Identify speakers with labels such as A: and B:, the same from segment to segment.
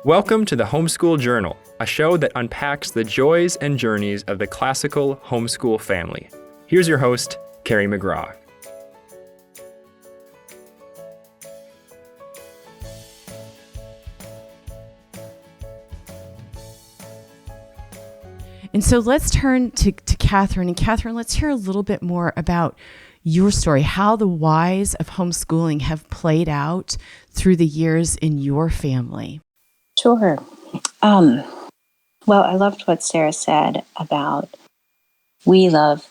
A: Welcome to the Homeschool Journal, a show that unpacks the joys and journeys of the classical homeschool family. Here's your host, Carrie McGraw.
B: And so let's turn to Catherine. And Catherine, let's hear a little bit more about your story, how the whys of homeschooling have played out through the years in your family.
C: Sure. Well, I loved what Sarah said about we love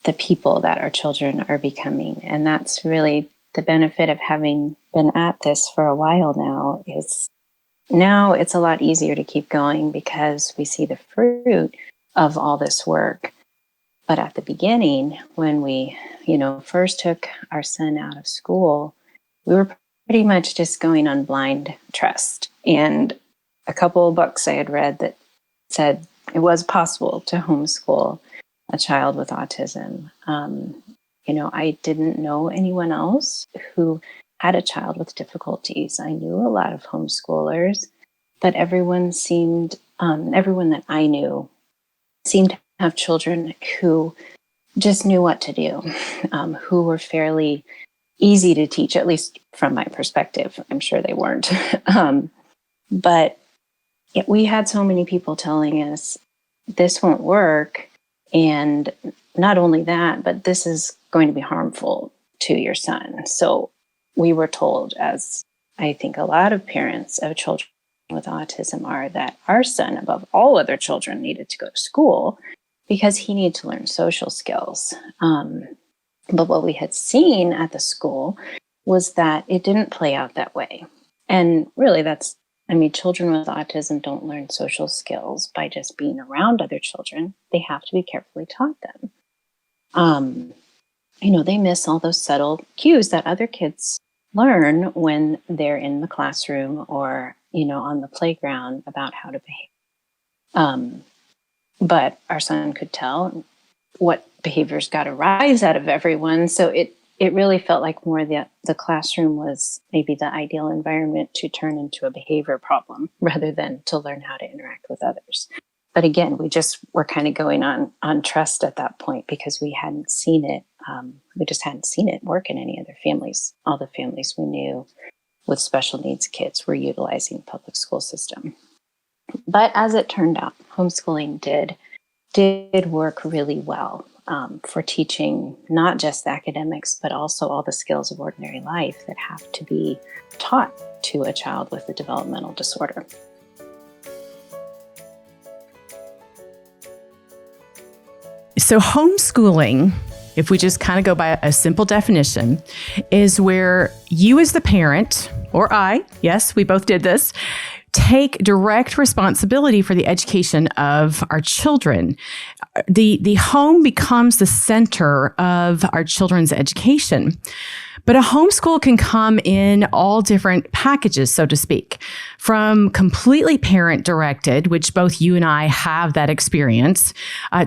C: the people that our children are becoming. And that's really the benefit of having been at this for a while now, is now it's a lot easier to keep going because we see the fruit of all this work. But at the beginning, when we, first took our son out of school, we were pretty much just going on blind trust. And a couple of books I had read that said it was possible to homeschool a child with autism. I didn't know anyone else who had a child with difficulties. I knew a lot of homeschoolers, but everyone that I knew seemed to have children who just knew what to do, who were fairly easy to teach, at least from my perspective. I'm sure they weren't. But we had so many people telling us this won't work. And not only that, but this is going to be harmful to your son. So we were told, as I think a lot of parents of children with autism are, that our son, above all other children, needed to go to school because he needed to learn social skills. But what we had seen at the school was that it didn't play out that way. And really children with autism don't learn social skills by just being around other children. They have to be carefully taught them. They miss all those subtle cues that other kids learn when they're in the classroom or, on the playground about how to behave. But our son could tell what behaviors got a rise out of everyone. So it really felt like more the classroom was maybe the ideal environment to turn into a behavior problem rather than to learn how to interact with others. But again, we just were kind of going on trust at that point because we hadn't seen it. We just hadn't seen it work in any other families. All the families we knew with special needs kids were utilizing the public school system. But as it turned out, homeschooling did work really well. For teaching not just academics, but also all the skills of ordinary life that have to be taught to a child with a developmental disorder.
B: So homeschooling, if we just kind of go by a simple definition, is where you as the parent, or I, yes, we both did this, take direct responsibility for the education of our children. The home becomes the center of our children's education. But a homeschool can come in all different packages, so to speak, from completely parent-directed, which both you and I have that experience,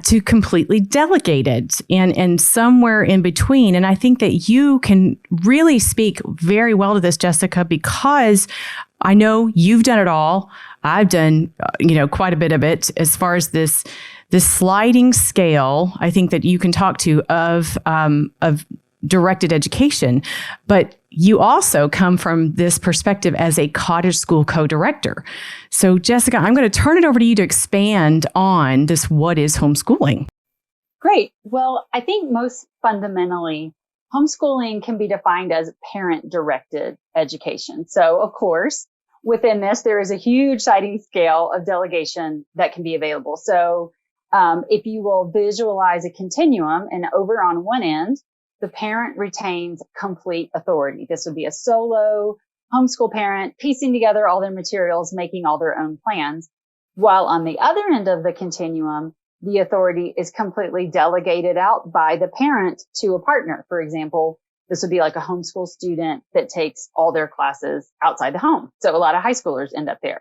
B: to completely delegated and somewhere in between. And I think that you can really speak very well to this, Jessica, because I know you've done it all. I've done, quite a bit of it as far as this sliding scale. I think that you can talk to of directed education, but you also come from this perspective as a cottage school co-director. So, Jessica, I'm going to turn it over to you to expand on this. What is homeschooling?
D: Great. Well, I think most fundamentally, homeschooling can be defined as parent-directed education. So, of course, within this, there is a huge sliding scale of delegation that can be available. So, if you will visualize a continuum, and over on one end, the parent retains complete authority. This would be a solo homeschool parent piecing together all their materials, making all their own plans. While on the other end of the continuum, the authority is completely delegated out by the parent to a partner. For example, this would be like a homeschool student that takes all their classes outside the home. So a lot of high schoolers end up there.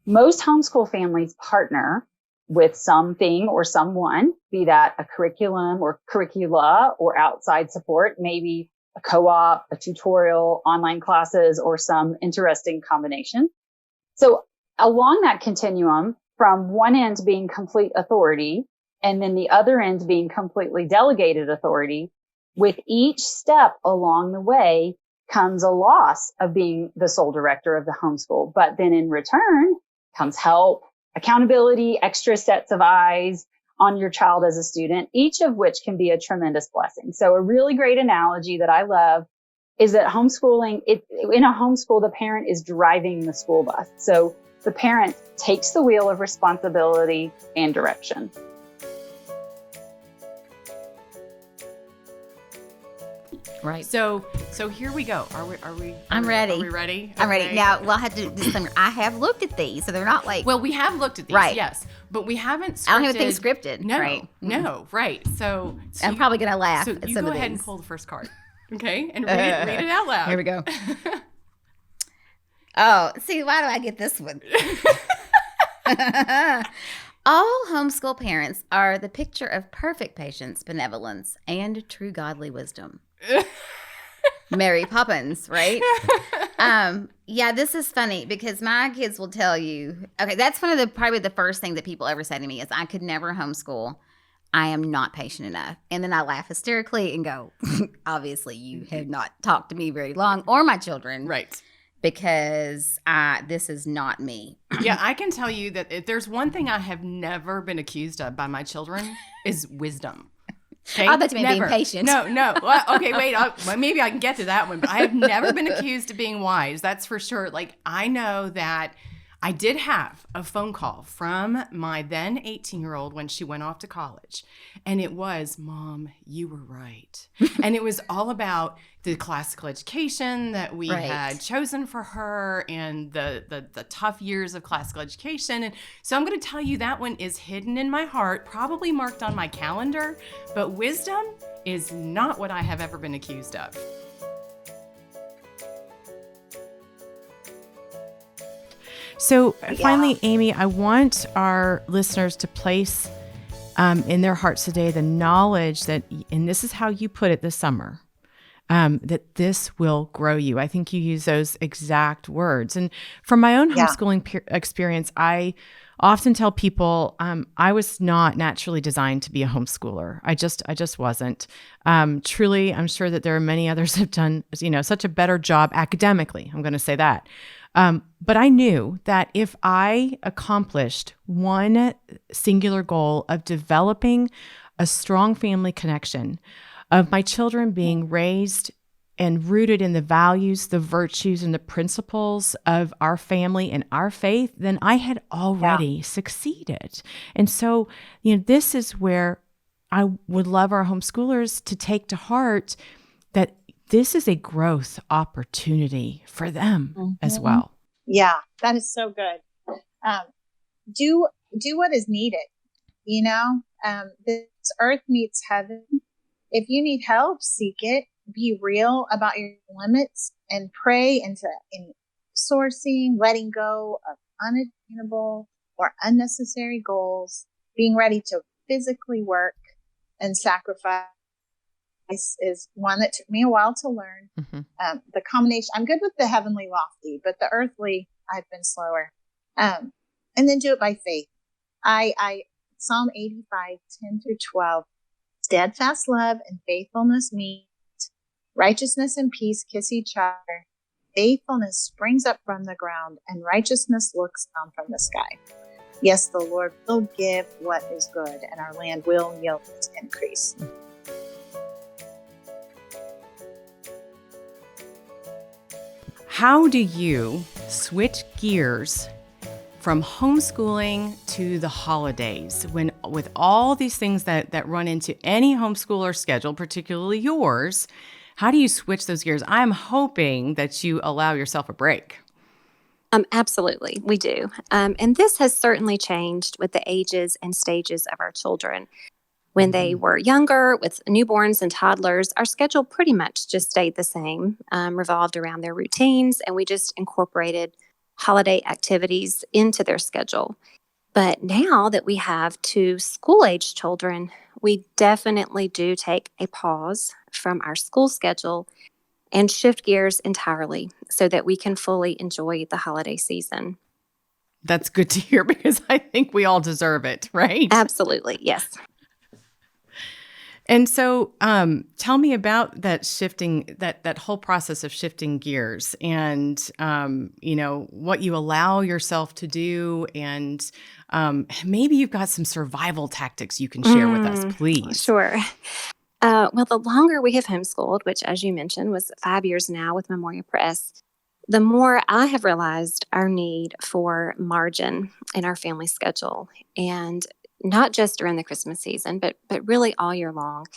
D: Most homeschool families partner with something or someone, be that a curriculum or curricula or outside support, maybe a co-op, a tutorial, online classes, or some interesting combination. So along that continuum, from one end being complete authority and then the other end being completely delegated authority, with each step along the way comes a loss of being the sole director of the homeschool. But then in return comes help, accountability, extra sets of eyes on your child as a student, each of which can be a tremendous blessing. So a really great analogy that I love is that homeschooling, in a homeschool, the parent is driving the school bus. So the parent takes the wheel of responsibility and direction.
B: Right.
E: So here we go. Are we?
F: I'm ready.
E: Are we ready?
F: I'm ready.
E: Okay.
F: Now, we'll have to do disclaimer. I have looked at these, so they're not like.
E: Well, we have looked at these,
F: Right.
E: yes, but we haven't scripted.
F: I don't have anything scripted.
E: No,
F: Right.
E: no, right. So
F: I'm probably going to laugh
E: So
F: at
E: you
F: some
E: go
F: of
E: ahead
F: these.
E: and pull the first card, okay, and read it out loud.
F: Here we go. Oh, see, why do I get this one? All homeschool parents are the picture of perfect patience, benevolence, and true godly wisdom. Mary Poppins, right? Yeah, this is funny because my kids will tell you, okay, that's one of the probably the first thing that people ever say to me is I could never homeschool. I am not patient enough. And then I laugh hysterically and go, obviously you have not talked to me very long or my children.
E: Right.
F: Because this is not me.
E: Yeah, I can tell you that if there's one thing I have never been accused of by my children is wisdom. Okay?
F: I thought you meant being
E: Never.
F: patient.
E: No. Well, okay, wait. Well, maybe I can get to that one. But I have never been accused of being wise. That's for sure. Like, I know that I did have a phone call from my then 18-year-old when she went off to college. And it was, Mom, you were right. And it was all about the classical education that we
F: Right.
E: had chosen for her and the tough years of classical education. And so I'm going to tell you that one is hidden in my heart, probably marked on my calendar. But wisdom is not what I have ever been accused of.
B: So finally, Amy, I want our listeners to place in their hearts today the knowledge that, and this is how you put it this summer, that this will grow you. I think you use those exact words. And from my own homeschooling experience, I often tell people I was not naturally designed to be a homeschooler. I just wasn't. Truly, I'm sure that there are many others have done, such a better job academically. I'm going to say that. But I knew that if I accomplished one singular goal of developing a strong family connection, of my children being raised and rooted in the values, the virtues, and the principles of our family and our faith, then I had already succeeded. And so, this is where I would love our homeschoolers to take to heart that this is a growth opportunity for them as well.
G: Yeah, that is so good. Do what is needed. This earth meets heaven. If you need help, seek it. Be real about your limits and pray into any sourcing, letting go of unattainable or unnecessary goals, being ready to physically work and sacrifice is one that took me a while to learn. Mm-hmm. The combination, I'm good with the heavenly lofty, but the earthly, I've been slower. And then do it by faith. I Psalm 85, 10 through 12, steadfast love and faithfulness meet. Righteousness and peace kiss each other. Faithfulness springs up from the ground, and righteousness looks down from the sky. Yes, the Lord will give what is good, and our land will yield its increase.
E: How do you switch gears from homeschooling to the holidays when with all these things that run into any homeschooler schedule, particularly yours? How do you switch those gears? I'm hoping that you allow yourself a break.
H: Absolutely, we do. And this has certainly changed with the ages and stages of our children. When they were younger, with newborns and toddlers, our schedule pretty much just stayed the same, revolved around their routines, and we just incorporated holiday activities into their schedule. But now that we have 2 school-age children, we definitely do take a pause from our school schedule and shift gears entirely so that we can fully enjoy the holiday season.
B: That's good to hear because I think we all deserve it, right?
H: Absolutely. Yes.
B: And so tell me about that shifting, that whole process of shifting gears and, what you allow yourself to do. And maybe you've got some survival tactics you can share with us, please.
H: Sure. Well, the longer we have homeschooled, which, as you mentioned, was 5 years now with Memoria Press, the more I have realized our need for margin in our family schedule. And not just during the Christmas season, but really all year long.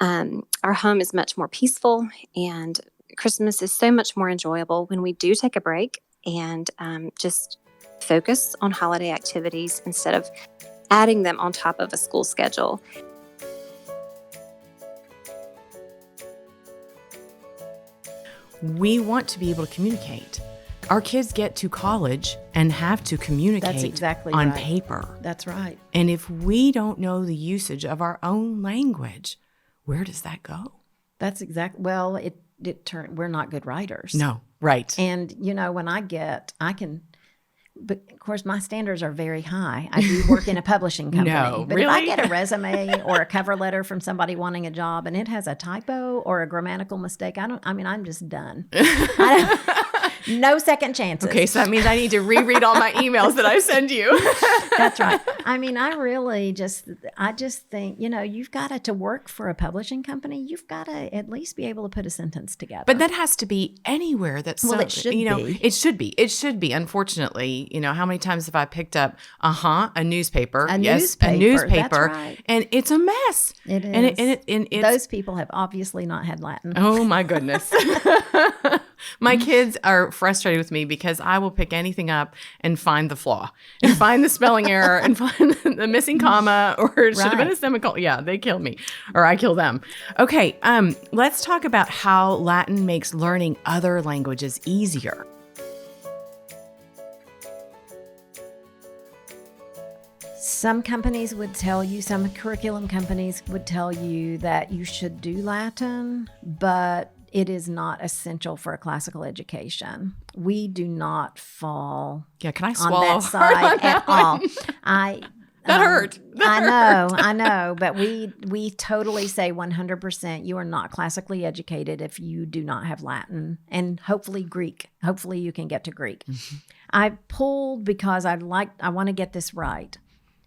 H: Our home is much more peaceful, and Christmas is so much more enjoyable when we do take a break and just focus on holiday activities instead of adding them on top of a school schedule.
B: We want to be able to communicate. Our kids get to college and have to communicate
I: That's exactly
B: on
I: right.
B: paper.
I: That's right.
B: And if we don't know the usage of our own language, where does that go?
I: That's exactly. Well, we're not good writers.
B: No, right.
I: And when I can, but of course my standards are very high. I do work in a publishing company.
B: No,
I: but
B: really?
I: if I get a resume or a cover letter from somebody wanting a job and it has a typo or a grammatical mistake, I'm just done. No second chances.
B: Okay, so that means I need to reread all my emails that I send you.
I: That's right. I just think, you've got to work for a publishing company. You've got to at least be able to put a sentence together.
B: But that has to be anywhere that's
I: Well, it should be.
B: It should be. It should be. Unfortunately, how many times have I picked up a newspaper?
I: A
B: newspaper.
I: That's right.
B: And it's a mess.
I: It is.
B: And it's,
I: those people have obviously not had Latin.
B: Oh my goodness. My kids are frustrated with me because I will pick anything up and find the flaw and find the spelling error and find the missing comma or it should have been a semicolon. Yeah, they kill me or I kill them. Okay, let's talk about how Latin makes learning other languages easier.
I: Some companies would tell you, some curriculum companies would tell you that you should do Latin, but it is not essential for a classical education. We do not fall
B: Can I
I: on
B: swallow
I: that side at all.
B: That hurt.
I: I know, but we totally say 100% you are not classically educated if you do not have Latin and hopefully Greek. Hopefully you can get to Greek. Mm-hmm. I pulled because I want to get this right.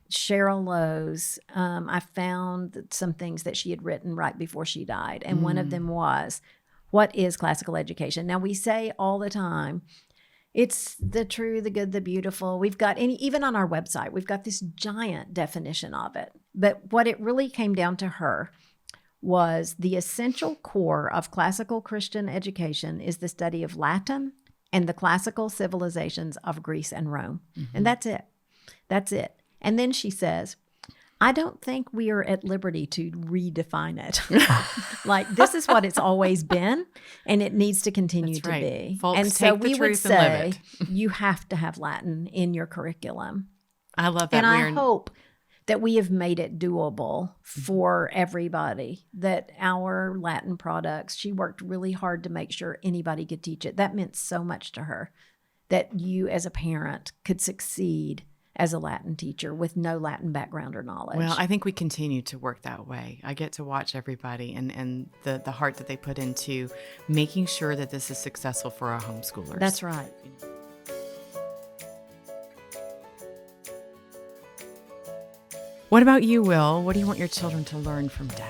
I: Cheryl Lowe's, I found some things that she had written right before she died. And one of them was, what is classical education? Now, we say all the time, it's the true, the good, the beautiful. We've got, even on our website, we've got this giant definition of it. But what it really came down to her was the essential core of classical Christian education is the study of Latin and the classical civilizations of Greece and Rome. Mm-hmm. And that's it. That's it. And then she says, I don't think we are at liberty to redefine it. Like, this is what it's always been, and it needs to continue to be.
B: Folks,
I: and so we would say
B: and
I: you have to have Latin in your curriculum.
B: I love that.
I: And I hope that we have made it doable for everybody, that our Latin products, she worked really hard to make sure anybody could teach it. That meant so much to her, that you as a parent could succeed as a Latin teacher with no Latin background or knowledge.
B: Well, I think we continue to work that way. I get to watch everybody and the heart that they put into making sure that this is successful for our homeschoolers.
I: That's right.
B: What about you, Will? What do you want your children to learn from Dad?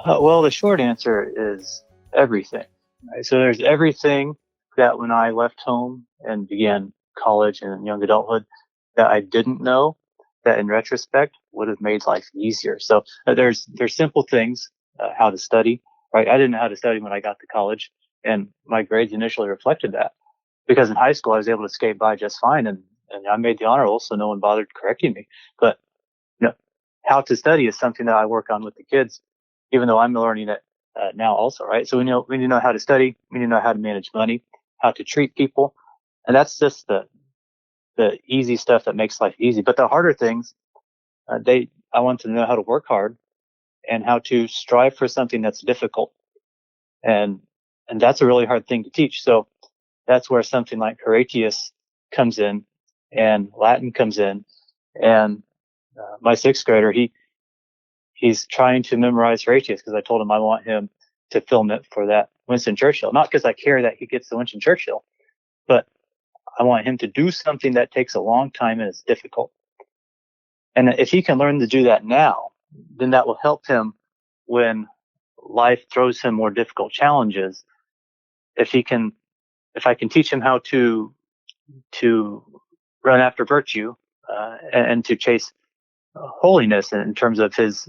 J: Well, the short answer is everything. Right? So there's everything that when I left home and began college and young adulthood that I didn't know, that in retrospect would have made life easier. So there's simple things, how to study, right? I didn't know how to study when I got to college, and my grades initially reflected that, because in high school I was able to skate by just fine, and I made the honor roll, so no one bothered correcting me. But how to study is something that I work on with the kids, even though I'm learning it now also, right? So we need to know how to study, we need to know how to manage money, how to treat people. And that's just the easy stuff that makes life easy. But the harder things, I want to know how to work hard and how to strive for something that's difficult. And that's a really hard thing to teach. So that's where something like Horatius comes in and Latin comes in, and my 6th grader, he's trying to memorize Horatius because I told him I want him to film it for that Winston Churchill. Not because I care that he gets the Winston Churchill, but I want him to do something that takes a long time and is difficult. And if he can learn to do that now, then that will help him when life throws him more difficult challenges. If I can teach him how to run after virtue, and to chase holiness in terms of his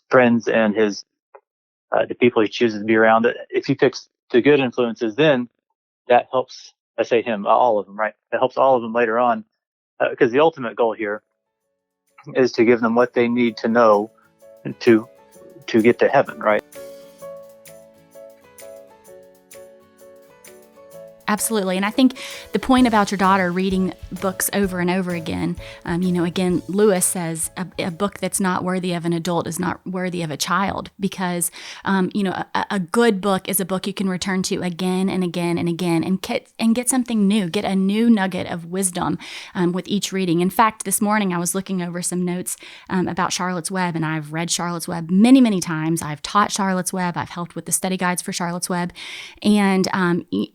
J: friends and the people he chooses to be around. If he picks the good influences, then that helps, I say him, all of them, right? That helps all of them later on, because the ultimate goal here is to give them what they need to know to get to heaven, right?
K: Absolutely. And I think the point about your daughter reading books over and over again, again, Lewis says a book that's not worthy of an adult is not worthy of a child, because, a good book is a book you can return to again and again and again and get something new, get a new nugget of wisdom with each reading. In fact, this morning I was looking over some notes about Charlotte's Web, and I've read Charlotte's Web many, many times. I've taught Charlotte's Web. I've helped with the study guides for Charlotte's Web. And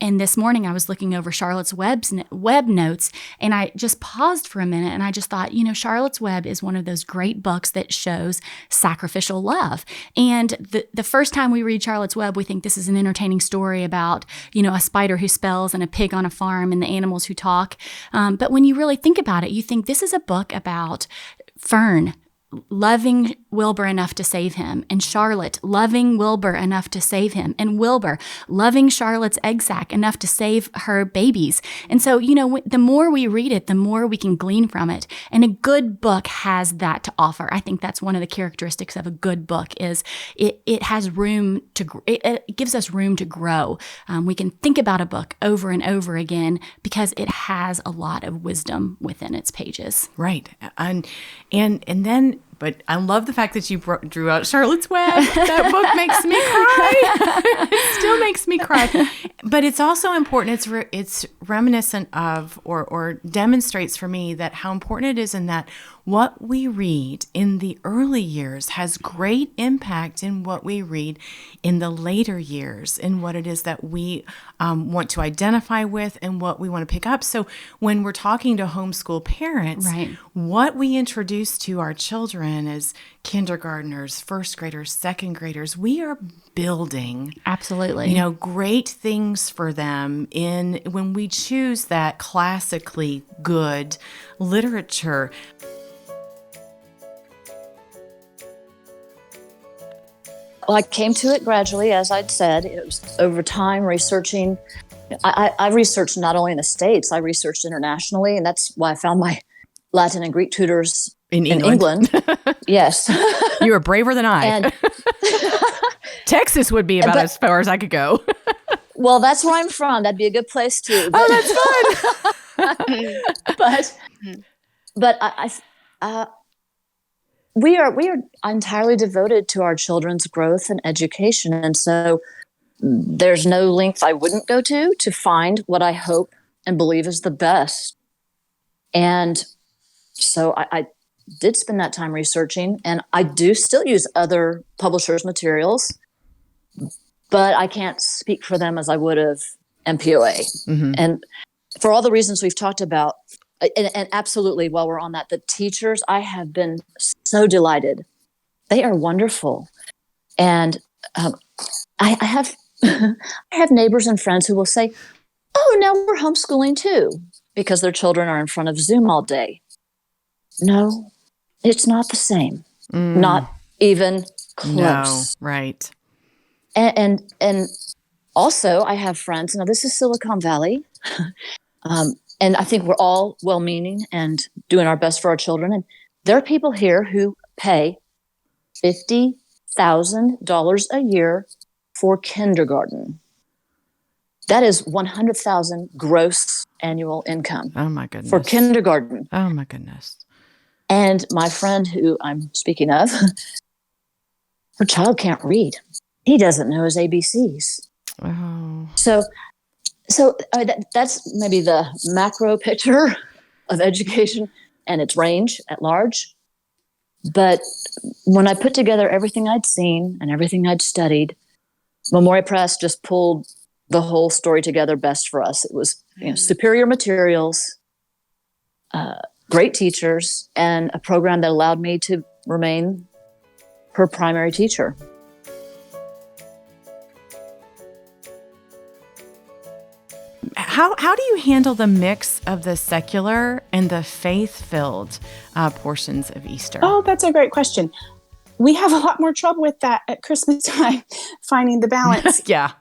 K: this morning I was looking over Charlotte's Web notes, and I just paused for a minute and I just thought, Charlotte's Web is one of those great books that shows sacrificial love. And the first time we read Charlotte's Web, we think this is an entertaining story about, a spider who spells and a pig on a farm and the animals who talk. But when you really think about it, you think this is a book about Fern loving Wilbur enough to save him, and Charlotte loving Wilbur enough to save him, and Wilbur loving Charlotte's egg sac enough to save her babies. And so, the more we read it, the more we can glean from it. And a good book has that to offer. I think that's one of the characteristics of a good book is it has room to, it gives us room to grow. We can think about a book over and over again because it has a lot of wisdom within its pages.
B: Right. And then, but I love the fact that you drew out Charlotte's Web. That book makes me cry. It still makes me cry. But it's also important. It's reminiscent of or demonstrates for me that how important it is in that what we read in the early years has great impact in what we read in the later years, in what it is that we want to identify with and what we want to pick up. So when we're talking to homeschool parents, right, what we introduce to our children as kindergartners, first graders, second graders, we are building
K: absolutely,
B: great things for them when we choose that classically good literature.
L: Well, I came to it gradually, as I'd said. It was over time researching. I researched not only in the States, I researched internationally, and that's why I found my Latin and Greek tutors in England. Yes.
B: You were braver than I. And Texas would be about as far as I could go.
L: Well, that's where I'm from. That'd be a good place too. But,
B: oh, that's
L: fun. but we are entirely devoted to our children's growth and education. And so there's no length I wouldn't go to find what I hope and believe is the best. And so I did spend that time researching, and I do still use other publishers' materials, but I can't speak for them as I would have MPOA. Mm-hmm. And for all the reasons we've talked about, and absolutely, while we're on that, the teachers, I have been so delighted. They are wonderful. And I have I have neighbors and friends who will say, oh, now we're homeschooling too, because their children are in front of Zoom all day. No, it's not the same. Not even close.
B: No, right.
L: And also, I have friends. Now, this is Silicon Valley. And I think we're all well-meaning and doing our best for our children. And there are people here who pay $50,000 a year for kindergarten. That is $100,000 gross annual income.
B: Oh, my goodness.
L: For kindergarten.
B: Oh, my goodness.
L: And my friend who I'm speaking of, her child can't read. He doesn't know his ABCs.
B: Oh.
L: So So that's maybe the macro picture of education and its range at large. But when I put together everything I'd seen and everything I'd studied, Memoria Press just pulled the whole story together best for us. It was superior materials, great teachers, and a program that allowed me to remain her primary teacher.
B: How do you handle the mix of the secular and the faith-filled portions of Easter?
M: Oh, that's a great question. We have a lot more trouble with that at Christmas time, finding the balance
B: Yeah.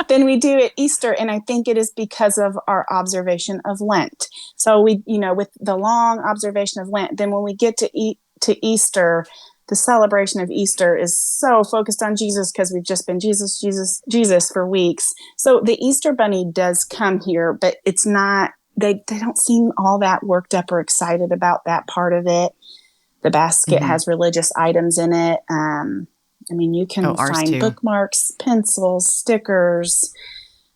M: than we do at Easter. And I think it is because of our observation of Lent. So we, with the long observation of Lent, then when we get to Easter, the celebration of Easter is so focused on Jesus because we've just been Jesus for weeks. So the Easter Bunny does come here, but it's not, they don't seem all that worked up or excited about that part of it. The basket has religious items in it. You can find
B: too.
M: Bookmarks, pencils, stickers,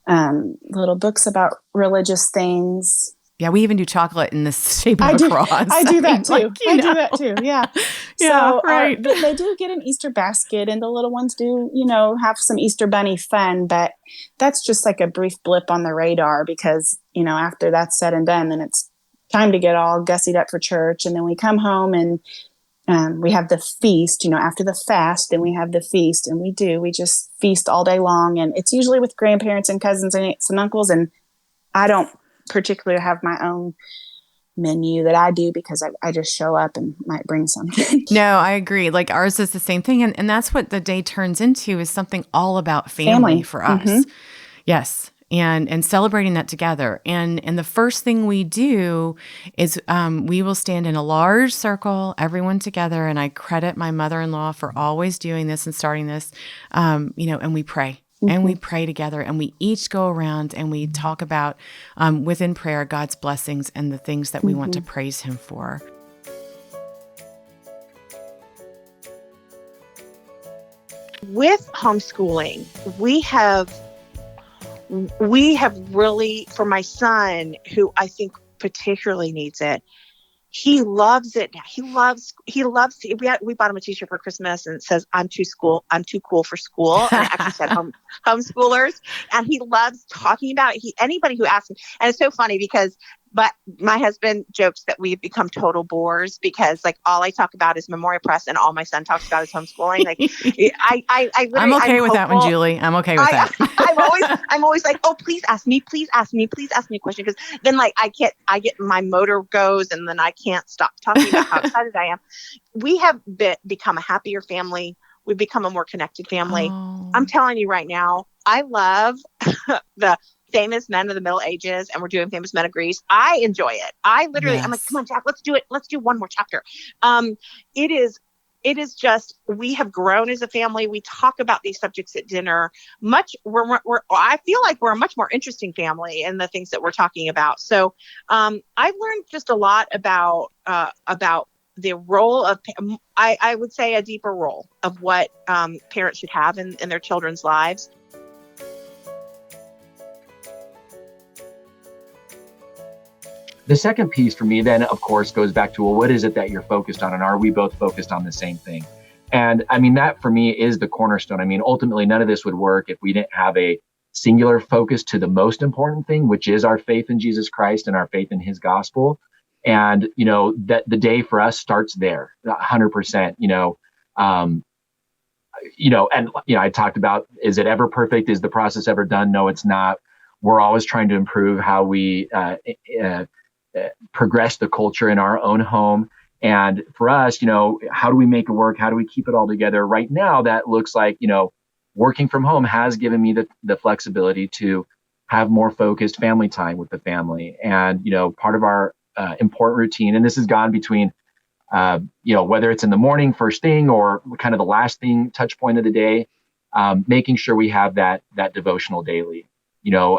M: little books about religious things.
B: Yeah, we even do chocolate in the shape of a cross.
M: I do that too.
B: Do
M: that too. Yeah.
B: Yeah,
M: So
B: right.
M: they do get an Easter basket, and the little ones do, have some Easter Bunny fun. But that's just like a brief blip on the radar because, after that's said and done, then it's time to get all gussied up for church. And then we come home and we have the feast, after the fast, then we have the feast. And we just feast all day long. And it's usually with grandparents and cousins and aunts and uncles. And I don't particularly have my own menu that I do because I just show up and might bring something.
B: No, I agree. Like ours is the same thing. And that's what the day turns into, is something all about family for us. Yes. And celebrating that together. And the first thing we do is we will stand in a large circle, everyone together. And I credit my mother-in-law for always doing this and starting this, and we pray. And we pray together, and we each go around and we talk about, within prayer, God's blessings and the things that we want to praise Him for.
N: With homeschooling, we have really, for my son, who I think particularly needs it, he loves it now. He loves we bought him a t-shirt for Christmas and it says, I'm too cool for school. And it actually said homeschoolers. And he loves talking about it. Anybody who asks him, and it's so funny because but my husband jokes that we've become total bores because all I talk about is Memoria Press and all my son talks about is homeschooling.
B: I'm okay with that one, Julie. I'm okay with that.
N: I'm always like, oh, please ask me a question. Because then I get my motor goes and then I can't stop talking about how excited I am. We have become a happier family. We've become a more connected family. Oh. I'm telling you right now, I love the Famous Men of the Middle Ages, and we're doing Famous Men of Greece. I enjoy it. I literally, I'm like, come on, Jack, let's do it. Let's do one more chapter. It is just, we have grown as a family. We talk about these subjects at dinner. I feel like we're a much more interesting family in the things that we're talking about. So, I've learned just a lot about the role of, I would say, a deeper role of what parents should have in their children's lives.
O: The second piece for me then, of course, goes back to, well, what is it that you're focused on? And are we both focused on the same thing? And that for me is the cornerstone. Ultimately, none of this would work if we didn't have a singular focus to the most important thing, which is our faith in Jesus Christ and our faith in His gospel. And, that the day for us starts there, 100%, I talked about, is it ever perfect? Is the process ever done? No, it's not. We're always trying to improve how we progress the culture in our own home. And for us, how do we make it work? How do we keep it all together? Right now, that looks like, working from home has given me the flexibility to have more focused family time with the family. And, part of our important routine, and this has gone between, whether it's in the morning, first thing, or kind of the last thing, touch point of the day, making sure we have that devotional daily.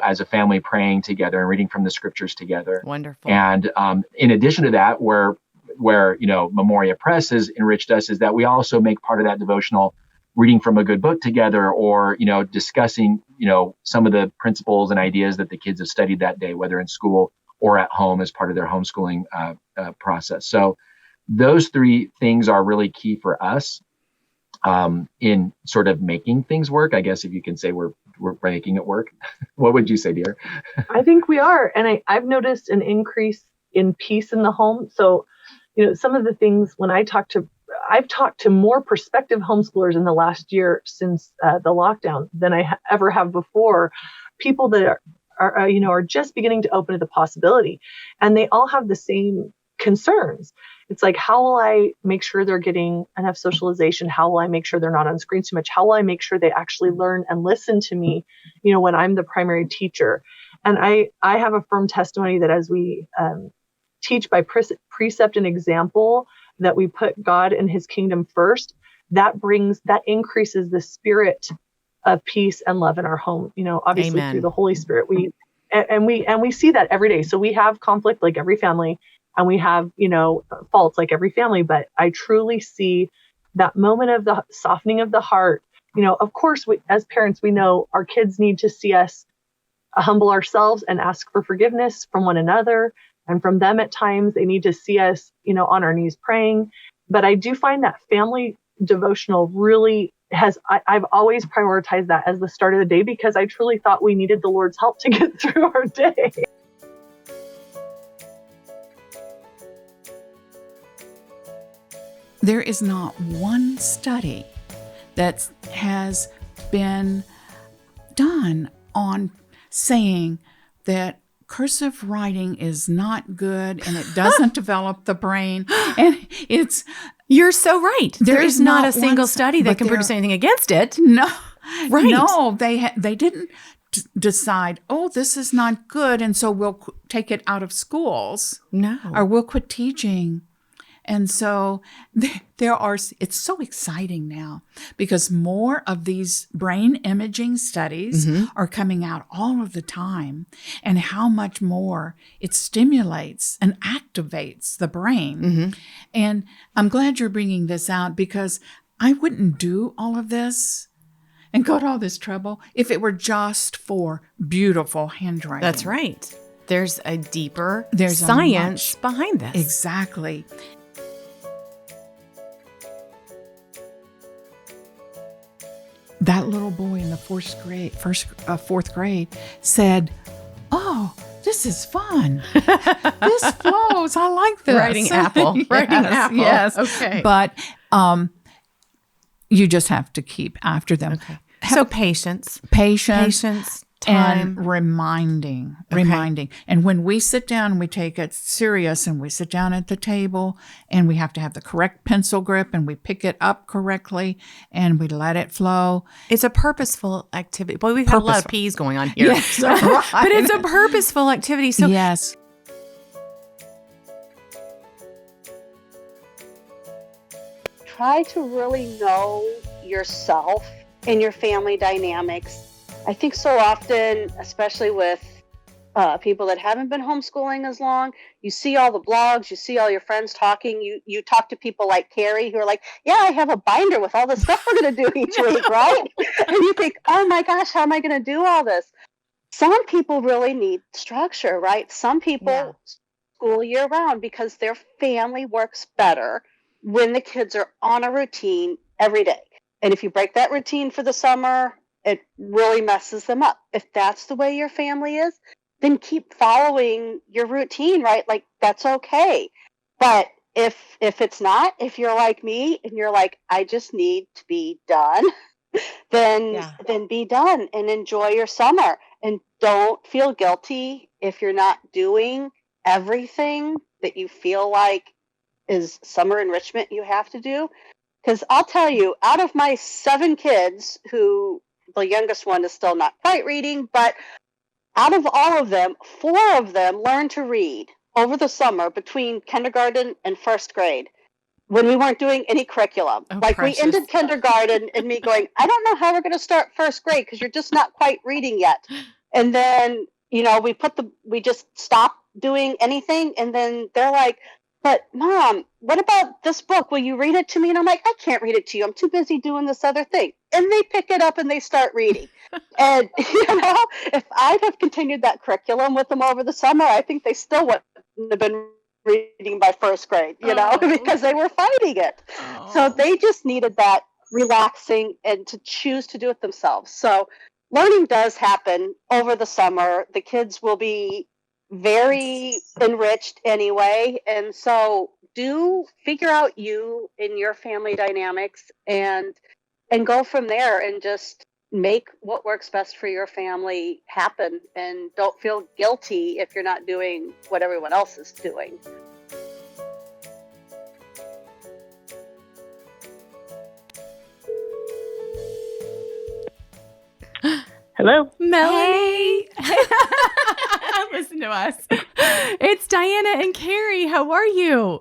O: As a family, praying together and reading from the scriptures together.
B: Wonderful.
O: And in addition to that, where Memoria Press has enriched us is that we also make part of that devotional reading from a good book together, or, discussing, some of the principles and ideas that the kids have studied that day, whether in school or at home as part of their homeschooling process. So those three things are really key for us in sort of making things work. I guess if you can say we're making it work. What would you say, dear?
P: I think we are. And I've noticed an increase in peace in the home. So, some of the things when I've talked to more prospective homeschoolers in the last year since the lockdown than I ever have before. People that are just beginning to open to the possibility, and they all have the same concerns. It's like, how will I make sure they're getting enough socialization? How will I make sure they're not on screens too much? How will I make sure they actually learn and listen to me, when I'm the primary teacher? And I have a firm testimony that as we teach by precept and example, that we put God and his kingdom first, that increases the spirit of peace and love in our home, obviously Amen. Through the Holy Spirit. We see that every day. So we have conflict like every family, and we have, faults like every family, but I truly see that moment of the softening of the heart. Of course, as parents, we know our kids need to see us humble ourselves and ask for forgiveness from one another. And from them at times, they need to see us, on our knees praying. But I do find that family devotional really I've always prioritized that as the start of the day, because I truly thought we needed the Lord's help to get through our day.
Q: There is not one study that has been done on saying that cursive writing is not good and it doesn't develop the brain. And
B: You're so right. There is not a single study that can produce anything against it.
Q: No.
B: Right.
Q: No, they didn't decide, this is not good, and so we'll take it out of schools.
B: No.
Q: Or we'll quit teaching. And so it's so exciting now because more of these brain imaging studies are coming out all of the time, and how much more it stimulates and activates the brain. And I'm glad you're bringing this out, because I wouldn't do all of this and go to all this trouble if it were just for beautiful handwriting.
B: That's right. There's a deeper science behind this.
Q: Exactly. That little boy in the fourth grade said, this is fun. This flows. I like this.
B: Writing apple.
Q: Yes,
B: Writing apple.
Q: Yes.
B: Okay.
Q: But you just have to keep after them.
B: Okay. So patience,
Q: time, and reminding. And when we sit down, we take it serious, and we sit down at the table, and we have to have the correct pencil grip, and we pick it up correctly, and we let it flow.
B: It's a purposeful activity. Boy, we've had a lot of P's going on here.
Q: Yes, right.
B: But it's a purposeful activity. So
Q: yes.
R: Try to really know yourself and your family dynamics. I think so often, especially with people that haven't been homeschooling as long, you see all the blogs, you see all your friends talking, you talk to people like Carrie who are like, yeah, I have a binder with all the stuff we're going to do each week, right? And you think, oh my gosh, how am I going to do all this? Some people really need structure, right? Some people school year round because their family works better when the kids are on a routine every day. And if you break that routine for the summer, it really messes them up. If that's the way your family is, then keep following your routine, right? Like, that's okay. But if it's not, if you're like me and you're like, I just need to be done, then be done and enjoy your summer. And don't feel guilty if you're not doing everything that you feel like is summer enrichment you have to do. Because I'll tell you, out of my 7 kids, who the youngest one is still not quite reading, but out of all of them, 4 of them learned to read over the summer between kindergarten and first grade when we weren't doing any curriculum. We ended kindergarten and me going, I don't know how we're going to start first grade because you're just not quite reading yet. And then, we just stopped doing anything. And then they're like, but Mom, what about this book? Will you read it to me? And I'm like, I can't read it to you. I'm too busy doing this other thing. And they pick it up and they start reading. And, if I'd have continued that curriculum with them over the summer, I think they still wouldn't have been reading by first grade, because they were fighting it. So they just needed that relaxing and to choose to do it themselves. So learning does happen over the summer. The kids will be very enriched anyway. And so do figure out you and your family dynamics and go from there and just make what works best for your family happen. And don't feel guilty if you're not doing what everyone else is doing.
S: Hello.
B: Melanie. Listen to us. It's Diana and Carrie. How are you?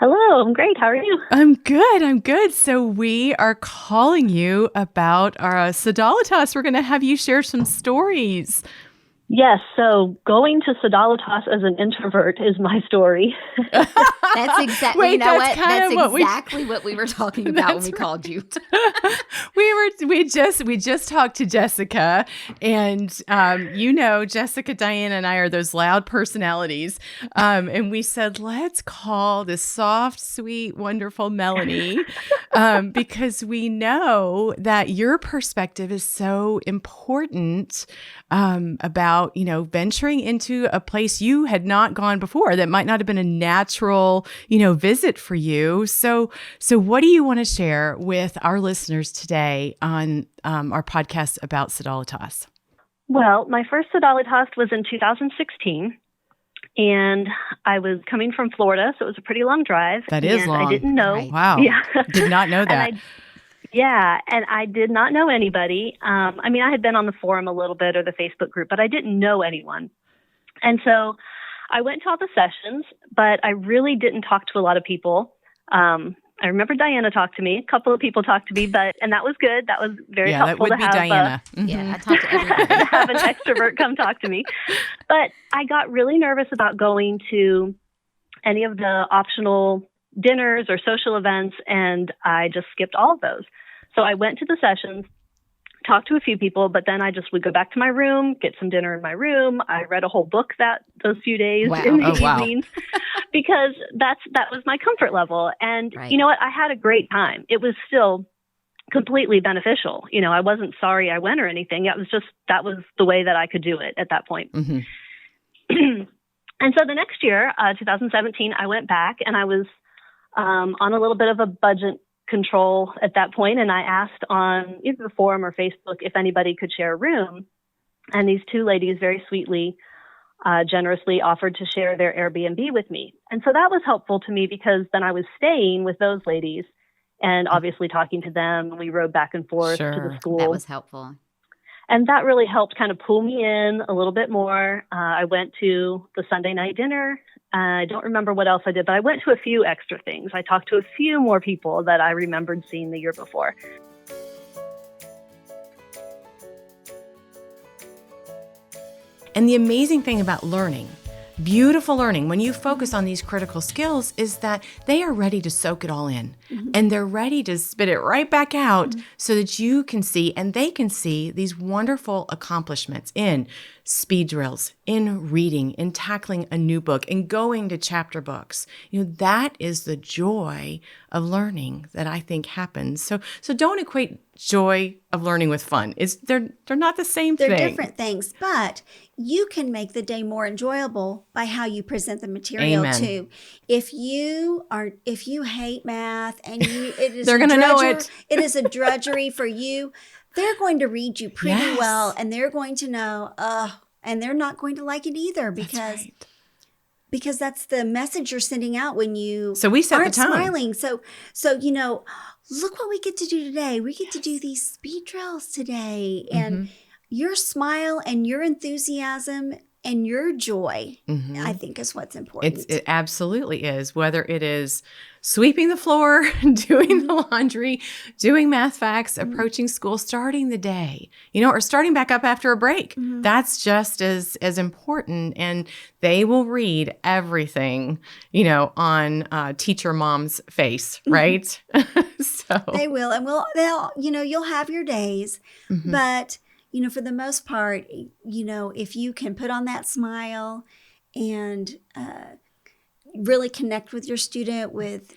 S: Hello. I'm great. How are you?
B: I'm good. So we are calling you about our SODALITAS. We're going to have you share some stories.
S: Yes. So going to SODALITAS as an introvert is my story.
F: That's exactly.
B: Wait,
F: you know
B: that's
F: what? That's
B: what
F: exactly what we were talking about when we called you.
B: We just talked to Jessica, and Jessica, Diana, and I are those loud personalities, and we said let's call this soft, sweet, wonderful Melanie, because we know that your perspective is so important about venturing into a place you had not gone before that might not have been a natural visit for you. So what do you want to share with our listeners today on our podcast about SODALITAS?
S: Well, my first SODALITAS was in 2016, and I was coming from Florida, so it was a pretty long drive.
B: That is long.
S: I didn't know.
B: Right. Wow.
S: Yeah.
B: Did not know that.
S: And I did not know anybody. I had been on the forum a little bit or the Facebook group, but I didn't know anyone. And so I went to all the sessions, but I really didn't talk to a lot of people. I remember Diana talked to me. A couple of people talked to me, and that was good. That was very helpful
B: that would
S: to have.
B: Be Diana.
F: Yeah, I talked to everybody.
S: To have an extrovert come talk to me. But I got really nervous about going to any of the optional dinners or social events, and I just skipped all of those. So I went to the sessions, talked to a few people, but then I just would go back to my room, get some dinner in my room. I read a whole book those few days in the evenings because that was my comfort level. And you know what? I had a great time. It was still completely beneficial. I wasn't sorry I went or anything. It was just, that was the way that I could do it at that point.
B: Mm-hmm.
S: And so the next year, 2017, I went back and I was on a little bit of a budget control at that point, and I asked on either the forum or Facebook if anybody could share a room, and these two ladies very sweetly, generously offered to share their Airbnb with me. And so that was helpful to me because then I was staying with those ladies and obviously talking to them. We rode back and forth to the school.
F: That was helpful.
S: And that really helped kind of pull me in a little bit more. I went to the Sunday night dinner. I don't remember what else I did, but I went to a few extra things. I talked to a few more people that I remembered seeing the year before.
B: And the amazing thing about learning, beautiful learning, when you focus on these critical skills, is that they are ready to soak it all in. Mm-hmm. And they're ready to spit it right back out so that you can see and they can see these wonderful accomplishments in speed drills, in reading, in tackling a new book, in going to chapter books. That is the joy of learning that I think happens. So don't equate joy of learning with fun. They're not the same thing.
T: They're different things, but you can make the day more enjoyable by how you present the material too. If you hate math and it is
B: they're going to know it.
T: It is a drudgery for you. They're going to read you pretty well, and they're going to know, and they're not going to like it either because that's the message you're sending out when you
B: so we set
T: aren't
B: the tone.
T: Smiling. So look what we get to do today. We get to do these speed drills today, and your smile and your enthusiasm and your joy, I think, is what's important.
B: It absolutely is. Whether it is sweeping the floor, doing the laundry, doing math facts, approaching school, starting the day, or starting back up after a break. That's just as important. And they will read everything, on teacher mom's face, right? So
T: they will, and they'll, you'll have your days, but for the most part, if you can put on that smile and really connect with your student with,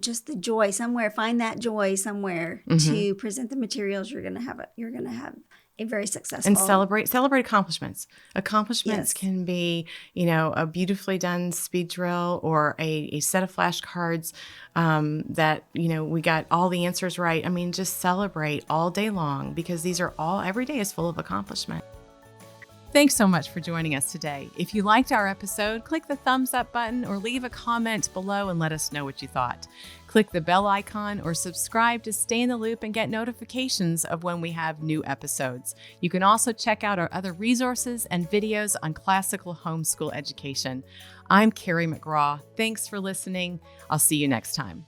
T: just the joy somewhere, find that joy somewhere to present the materials, you're going to have a very successful.
B: And celebrate accomplishments. Accomplishments can be, a beautifully done speed drill or a set of flashcards that, we got all the answers right. I mean, just celebrate all day long, because every day is full of accomplishment. Thanks so much for joining us today. If you liked our episode, click the thumbs up button or leave a comment below and let us know what you thought. Click the bell icon or subscribe to stay in the loop and get notifications of when we have new episodes. You can also check out our other resources and videos on classical homeschool education. I'm Carrie McGraw. Thanks for listening. I'll see you next time.